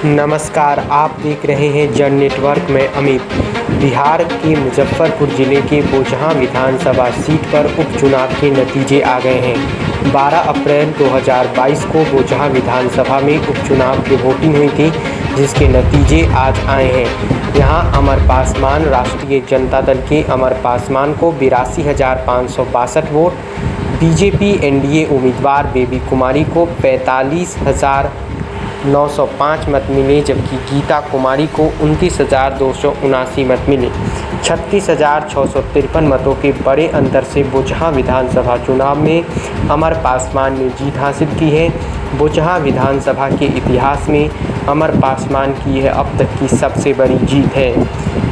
नमस्कार, आप देख रहे हैं जन नेटवर्क में अमित। बिहार के मुजफ्फरपुर जिले के बोचहां विधानसभा सीट पर उपचुनाव के नतीजे आ गए हैं। 12 अप्रैल 2022 को बोचहां विधानसभा में उपचुनाव की वोटिंग हुई थी, जिसके नतीजे आज आए हैं। यहां अमर पासवान राष्ट्रीय जनता दल के अमर पासवान को 82,562 वोट, बीजेपी एनडीए उम्मीदवार बेबी कुमारी को 45,905 मत मिले, जबकि गीता कुमारी को 29,279 मत मिले। 36,653 मतों के बड़े अंतर से बोचहां विधानसभा चुनाव में अमर पासवान ने जीत हासिल की है। बोचहां विधानसभा के इतिहास में अमर पासवान की यह अब तक की सबसे बड़ी जीत है।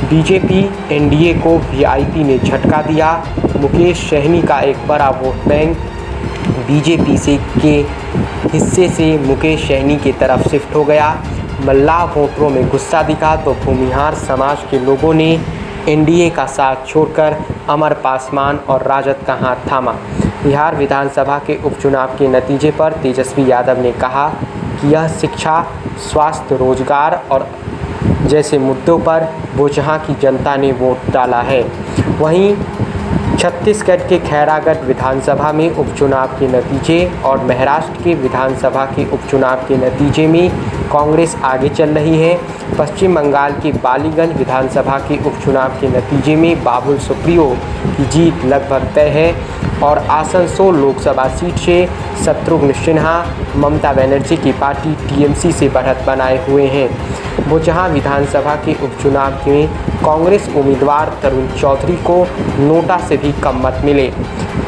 बीजेपी एनडीए को वीआईपी ने झटका दिया। मुकेश सहनी का एक बड़ा वोट बैंक बीजेपी के हिस्से से मुकेश सहनी की तरफ शिफ्ट हो गया। मल्लाह वोटरों में गुस्सा दिखा तो भूमिहार समाज के लोगों ने एनडीए का साथ छोड़कर अमर पासवान और राजद का हाथ थामा। बिहार विधानसभा के उपचुनाव के नतीजे पर तेजस्वी यादव ने कहा कि यह शिक्षा, स्वास्थ्य, रोजगार और जैसे मुद्दों पर बोचहां की जनता ने वोट डाला है। वहीं छत्तीसगढ़ के खैरागढ़ विधानसभा में उपचुनाव के नतीजे और महाराष्ट्र के विधानसभा के उपचुनाव के नतीजे में कांग्रेस आगे चल रही है। पश्चिम बंगाल के बालीगंज विधानसभा के उपचुनाव के नतीजे में बाबुल सुप्रियो की जीत लगभग तय है और आसनसोल लोकसभा सीट से शत्रुघ्न सिन्हा ममता बनर्जी की पार्टी टीएमसी से बढ़त बनाए हुए हैं। बोचहां विधानसभा के उपचुनाव में कांग्रेस उम्मीदवार तरुण चौधरी को नोटा से भी कम मत मिले,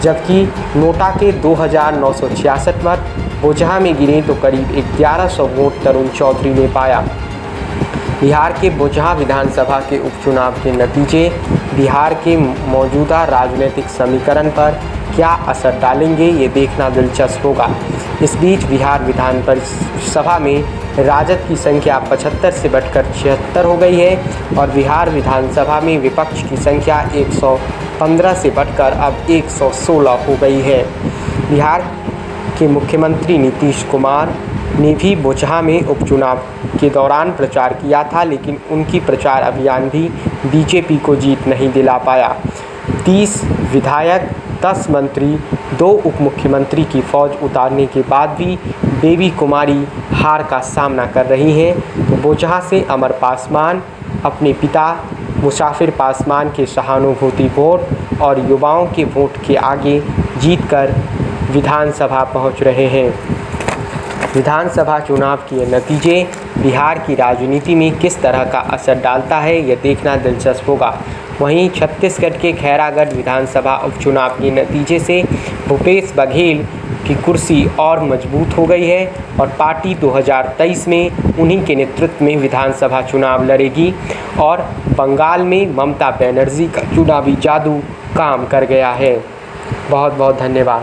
जबकि नोटा के 2,966 मत बोचहां में गिरे तो करीब 1,100 वोट तरुण चौधरी ने पाया। बिहार के बोचहां विधानसभा के उपचुनाव के नतीजे बिहार के मौजूदा राजनीतिक समीकरण पर क्या असर डालेंगे, ये देखना दिलचस्प होगा। इस बीच बिहार विधानसभा में राजद की संख्या 75 से बढ़कर 76 हो गई है और बिहार विधानसभा में विपक्ष की संख्या 115 से बढ़कर अब 116 हो गई है। बिहार के मुख्यमंत्री नीतीश कुमार ने भी बोचहां में उपचुनाव के दौरान प्रचार किया था, लेकिन उनकी प्रचार अभियान भी बीजेपी को जीत नहीं दिला पाया। 30 विधायक, 10 मंत्री, 2 उप मुख्यमंत्री की फौज उतारने के बाद भी बेबी कुमारी हार का सामना कर रही हैं। तो बोचहां से अमर पासवान अपने पिता मुसाफिर पासवान के सहानुभूति वोट और युवाओं के वोट के आगे जीतकर विधानसभा पहुंच रहे हैं। विधानसभा चुनाव के नतीजे बिहार की राजनीति में किस तरह का असर डालता है, यह देखना दिलचस्प होगा। वहीं छत्तीसगढ़ के खैरागढ़ विधानसभा उपचुनाव के नतीजे से भूपेश बघेल की कुर्सी और मजबूत हो गई है और पार्टी 2023 में उन्हीं के नेतृत्व में विधानसभा चुनाव लड़ेगी और बंगाल में ममता बनर्जी का चुनावी जादू काम कर गया है। बहुत बहुत धन्यवाद।